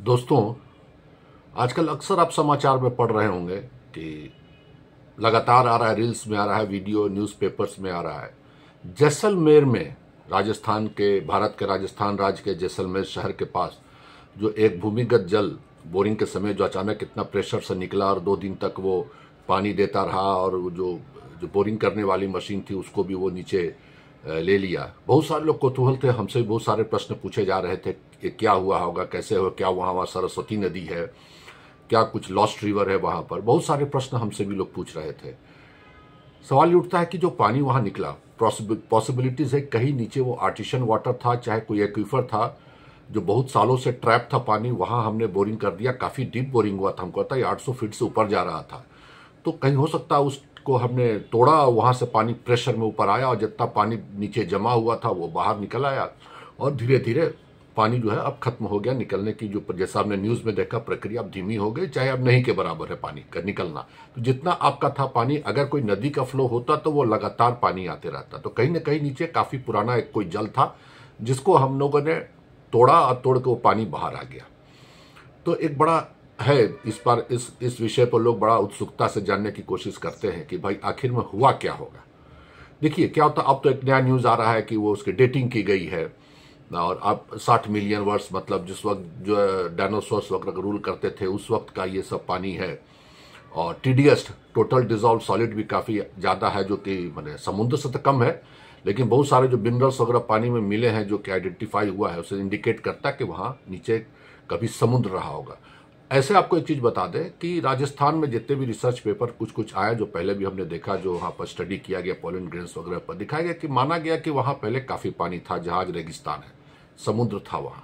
दोस्तों, आजकल अक्सर आप समाचार में पढ़ रहे होंगे कि लगातार आ रहा है, रील्स में आ रहा है, वीडियो न्यूज़पेपर्स में आ रहा है। जैसलमेर में, राजस्थान के, भारत के राजस्थान राज्य के जैसलमेर शहर के पास जो एक भूमिगत जल बोरिंग के समय जो अचानक इतना प्रेशर से निकला और 2 दिन तक वो पानी देता रहा और वो जो जो बोरिंग करने वाली मशीन थी उसको भी वो नीचे ले लिया। बहुत सारे लोग कौतूहल थे, हमसे भी बहुत सारे प्रश्न पूछे जा रहे थे कि क्या हुआ होगा, कैसे हो, क्या वहाँ सरस्वती नदी है, क्या कुछ लॉस्ट रिवर है वहाँ पर। बहुत सारे प्रश्न हमसे भी लोग पूछ रहे थे। सवाल ये उठता है कि जो पानी वहाँ निकला, पॉसिबिलिटीज है कहीं नीचे वो आर्टिशियन वाटर था, चाहे कोई एक्वीफर था जो बहुत सालों से ट्रैप था पानी, वहाँ हमने बोरिंग कर दिया। काफ़ी डीप बोरिंग हुआ था, हमको पता है 800 फीट से ऊपर जा रहा था। तो कहीं हो सकता है उसको हमने तोड़ा, वहाँ से पानी प्रेशर में ऊपर आया और जितना पानी नीचे जमा हुआ था वो बाहर निकल आया और धीरे धीरे पानी जो है अब खत्म हो गया। निकलने की जो, जैसा हमने न्यूज़ में देखा, प्रक्रिया अब धीमी हो गई, चाहे अब नहीं के बराबर है पानी का निकलना। तो जितना आपका था पानी, अगर कोई नदी का फ्लो होता तो वो लगातार पानी आते रहता। तो कहीं ना कहीं नीचे काफ़ी पुराना एक कोई जल था जिसको हम लोगों ने तोड़ा और तोड़ के वो पानी बाहर आ गया। तो एक बड़ा है इस बार इस विषय पर लोग बड़ा उत्सुकता से जानने की कोशिश करते हैं कि भाई आखिर में हुआ क्या होगा। देखिए क्या होता, अब तो एक नया न्यूज़ आ रहा है कि वो उसकी डेटिंग की गई है और अब 60 मिलियन वर्ष, मतलब जिस वक्त जो डायनासोर्स वगैरह रूल करते थे उस वक्त का ये सब पानी है। और टीडीएस, टोटल डिजॉल्व सॉलिड, भी काफ़ी ज़्यादा है, जो कि मैंने समुद्र से तो कम है, लेकिन बहुत सारे जो मिनरल्स वगैरह पानी में मिले हैं जो कि आइडेंटिफाई हुआ है, उसे इंडिकेट करता है कि वहाँ नीचे कभी समुद्र रहा होगा। ऐसे आपको एक चीज़ बता दें कि राजस्थान में जितने भी रिसर्च पेपर कुछ कुछ आया, जो पहले भी हमने देखा, जो वहाँ पर स्टडी किया गया पोलन ग्रेन्स वगैरह पर, दिखाया गया कि माना गया कि वहाँ पहले काफ़ी पानी था, जहाज रेगिस्तान है, समुद्र था वहाँ।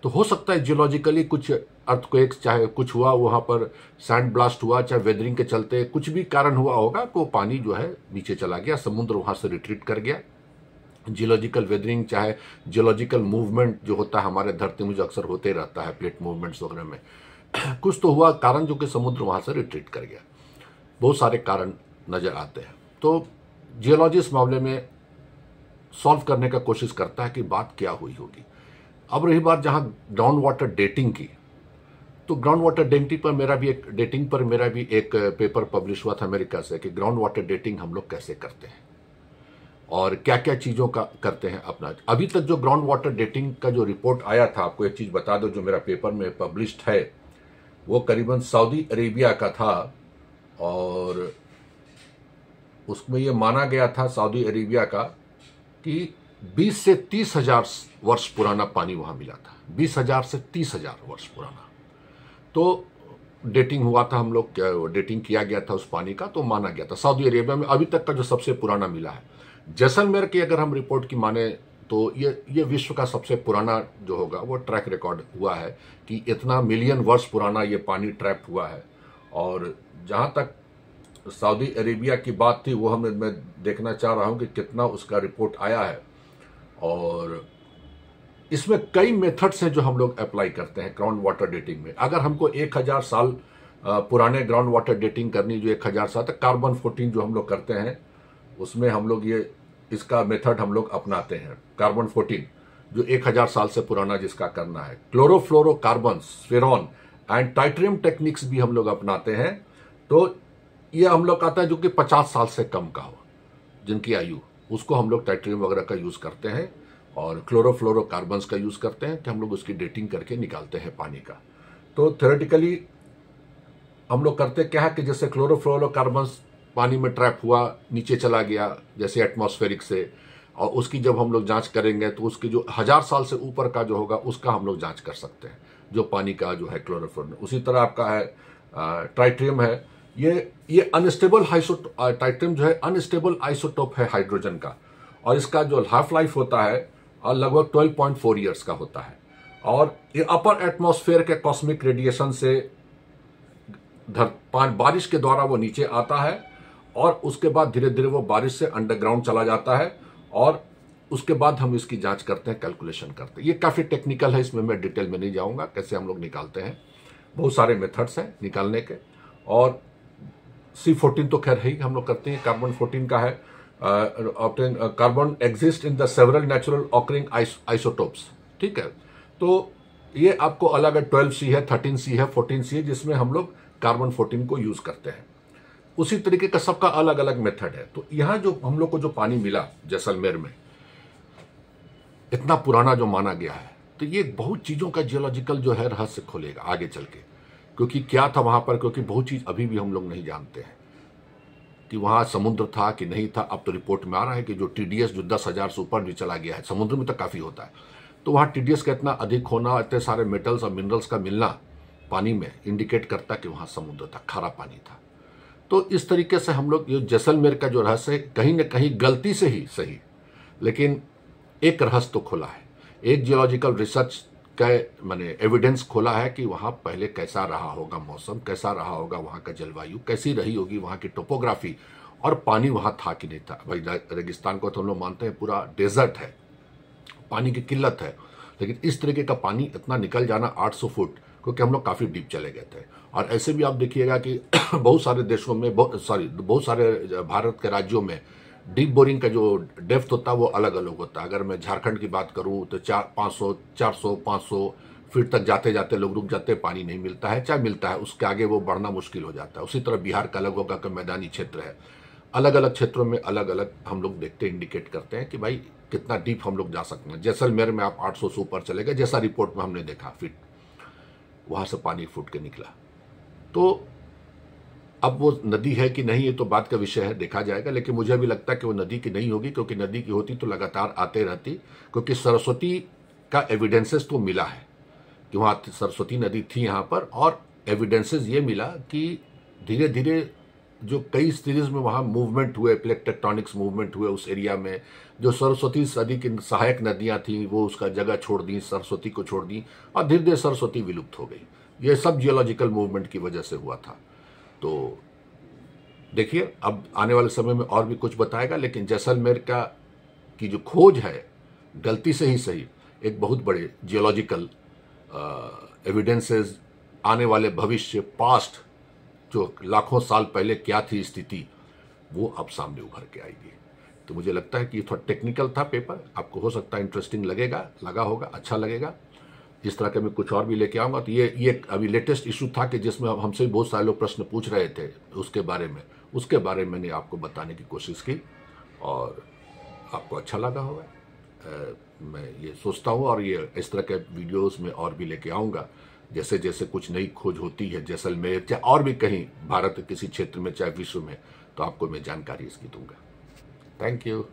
तो हो सकता है जियोलॉजिकली कुछ अर्थक्वेक्स, चाहे कुछ हुआ वहाँ पर, सैंड ब्लास्ट हुआ, चाहे वेदरिंग के चलते कुछ भी कारण हुआ होगा, तो पानी जो है नीचे चला गया, समुद्र वहाँ से रिट्रीट कर गया। जियोलॉजिकल वेदरिंग, चाहे जियोलॉजिकल मूवमेंट जो होता है हमारे धरती में, जो अक्सर होते रहता है प्लेट मूवमेंट्स वगैरह में, कुछ तो हुआ कारण जो कि समुद्र वहाँ से रिट्रीट कर गया। बहुत सारे कारण नजर आते हैं। तो जियोलॉजी इस मामले में सॉल्व करने का कोशिश करता है कि बात क्या हुई होगी। अब रही बात जहाँ ग्राउंड वाटर डेटिंग की, तो ग्राउंड वाटर डेटिंग पर मेरा भी एक पेपर पब्लिश हुआ था अमेरिका से कि ग्राउंड वाटर डेटिंग हम लोग कैसे करते हैं और क्या क्या चीज़ों का करते हैं अपना। अभी तक जो ग्राउंड वाटर डेटिंग का जो रिपोर्ट आया था, आपको एक चीज़ बता दो, जो मेरा पेपर में पब्लिश्ड है वो करीबन सऊदी अरेबिया का था और उसमें ये माना गया था सऊदी अरेबिया का कि 20 से 30 हजार वर्ष पुराना पानी वहाँ मिला था। 20,000 से 30,000 वर्ष पुराना। तो डेटिंग हुआ था, हम लोग डेटिंग किया गया था उस पानी का, तो माना गया था सऊदी अरेबिया में अभी तक का जो सबसे पुराना मिला है। जैसलमेर की अगर हम रिपोर्ट की माने तो ये विश्व का सबसे पुराना जो होगा वो ट्रैक रिकॉर्ड हुआ है कि इतना मिलियन वर्ष पुराना ये पानी ट्रैप हुआ है। और जहां तक सऊदी अरेबिया की बात थी, वो मैं देखना चाह रहा हूं कि कितना उसका रिपोर्ट आया है। और इसमें कई मेथड्स हैं जो हम लोग अप्लाई करते हैं ग्राउंड वाटर डेटिंग में। अगर हमको 1000 साल पुराने ग्राउंड वाटर डेटिंग करनी, जो 1000 साल तक, कार्बन 14 जो हम लोग करते हैं उसमें हम लोग इसका मेथड हम लोग अपनाते हैं। कार्बन 14 जो 1000 साल से पुराना जिसका करना है, क्लोरोफ्लोरोकार्बन, स्फेरॉन एंड टाइट्रियम टेक्निक्स भी हम लोग अपनाते हैं। तो ये हम लोग आता है जो कि 50 साल से कम का हो, जिनकी आयु, उसको हम लोग टाइट्रियम वगैरह का यूज करते हैं और क्लोरोफ्लोरोकार्बन्स का यूज करते हैं कि हम लोग उसकी डेटिंग करके निकालते हैं पानी का। तो थ्योरेटिकली हम लोग करते क्या है कि जैसे क्लोरोफ्लोरोकार्बन्स पानी में ट्रैप हुआ, नीचे चला गया जैसे एटमॉस्फेरिक से, और उसकी जब हम लोग जांच करेंगे तो उसकी जो 1000 साल से ऊपर का जो होगा उसका हम लोग जांच कर सकते हैं, जो पानी का जो है क्लोरोफ्लोरो। उसी तरह आपका है ट्राइट्रियम है, ये अनस्टेबल टाइट्रियम जो है अनस्टेबल आइसोटोप है हाइड्रोजन का, और इसका जो हाफ लाइफ होता है लगभग 12.4 ईयर्स का होता है। और ये अपर एटमॉस्फेयर के कॉस्मिक रेडिएशन से बारिश के द्वारा वो नीचे आता है और उसके बाद धीरे धीरे वो बारिश से अंडरग्राउंड चला जाता है और उसके बाद हम इसकी जांच करते हैं, कैलकुलेशन करते हैं। ये काफ़ी टेक्निकल है, इसमें मैं डिटेल में नहीं जाऊंगा कैसे हम लोग निकालते हैं। बहुत सारे मेथड्स हैं निकालने के। और C14 तो खैर है ही, हम लोग करते हैं। कार्बन 14 का है, carbon exist in the several natural occurring isotopes, ठीक है। तो ये आपको अलग है, 12C है, 13C है, 14C है, जिसमें हम लोग कार्बन 14 को यूज करते हैं। उसी तरीके का सबका अलग अलग मेथड है। तो यहां जो हम लोग को जो पानी मिला जैसलमेर में, इतना पुराना जो माना गया है, तो ये बहुत चीजों का जियोलॉजिकल जो है रहस्य खोलेगा आगे चल के, क्योंकि क्या था वहां पर, क्योंकि बहुत चीज अभी भी हम लोग नहीं जानते हैं कि वहां समुद्र था कि नहीं था। अब तो रिपोर्ट में आ रहा है कि जो टीडीएस जो 10,000 से ऊपर भी चला गया है, समुद्र में तो काफी होता है, तो वहां टीडीएस का इतना अधिक होना, इतने सारे मेटल्स और मिनरल्स का मिलना पानी में इंडिकेट करता कि वहां समुद्र था, खारा पानी था। तो इस तरीके से हम लोग ये जैसलमेर का जो रहस्य कहीं ना कहीं गलती से ही सही, लेकिन एक रहस्य तो खुला है, एक जियोलॉजिकल रिसर्च का मैंने एविडेंस खोला है कि वहां पहले कैसा रहा होगा मौसम, कैसा रहा होगा वहां का जलवायु, कैसी रही होगी वहां की टोपोग्राफी, और पानी वहां था कि नहीं था। भाई रेगिस्तान को तो हम लोग मानते हैं पूरा डेजर्ट है, पानी की किल्लत है, लेकिन इस तरीके का पानी इतना निकल जाना 800 फुट, क्योंकि हम लोग काफी डीप चले गए थे। और ऐसे भी आप देखिएगा कि बहुत सारे देशों में, बहुत सारे भारत के राज्यों में डीप बोरिंग का जो डेप्थ होता है वो अलग अलग होता है। अगर मैं झारखंड की बात करूं तो 400-500 फीट तक जाते जाते लोग रुक जाते हैं, पानी नहीं मिलता है, चाहे मिलता है उसके आगे वो बढ़ना मुश्किल हो जाता है। उसी तरह बिहार का अलग होगा कि मैदानी क्षेत्र है, अलग अलग क्षेत्रों में अलग अलग हम लोग देखते इंडिकेट करते हैं कि भाई कितना डीप हम लोग जा सकते हैं। जैसलमेर में आप 800 से ऊपर चले गए, जैसा रिपोर्ट में हमने देखा फीट, वहां से पानी फूट के निकला। तो अब वो नदी है कि नहीं ये तो बात का विषय है, देखा जाएगा, लेकिन मुझे भी लगता है कि वो नदी की नहीं होगी, क्योंकि नदी की होती तो लगातार आते रहती, क्योंकि सरस्वती का एविडेंसेस तो मिला है कि वहां सरस्वती नदी थी यहाँ पर, और एविडेंसेस ये मिला कि धीरे धीरे जो कई सीरीज में वहां मूवमेंट हुए, प्लेट टेक्टोनिक्स मूवमेंट हुए उस एरिया में, जो सरस्वती नदी की सहायक नदियां थी वो उसका जगह छोड़ दी, सरस्वती को छोड़ दी, और धीरे धीरे सरस्वती विलुप्त हो गई। ये सब जियोलॉजिकल मूवमेंट की वजह से हुआ था। तो देखिए अब आने वाले समय में और भी कुछ बताएगा, लेकिन जैसलमेर का की जो खोज है गलती से ही सही, एक बहुत बड़े जियोलॉजिकल एविडेंसेस, आने वाले भविष्य, पास्ट, जो लाखों साल पहले क्या थी स्थिति, वो अब सामने उभर के आएगी। तो मुझे लगता है कि ये थोड़ा टेक्निकल था पेपर, आपको हो सकता है इंटरेस्टिंग लगा होगा, अच्छा लगेगा। इस तरह के मैं कुछ और भी लेके आऊंगा। तो ये अभी लेटेस्ट इशू था कि जिसमें हमसे बहुत सारे लोग प्रश्न पूछ रहे थे उसके बारे में मैंने आपको बताने की कोशिश की, और आपको अच्छा लगा होगा, मैं ये सोचता हूँ। और ये इस तरह के वीडियोस में और भी लेके आऊँगा, जैसे जैसे कुछ नई खोज होती है जैसलमेर चाहे और भी कहीं भारत के किसी क्षेत्र में चाहे विश्व में, तो आपको मैं जानकारी इसकी दूंगा। Thank you.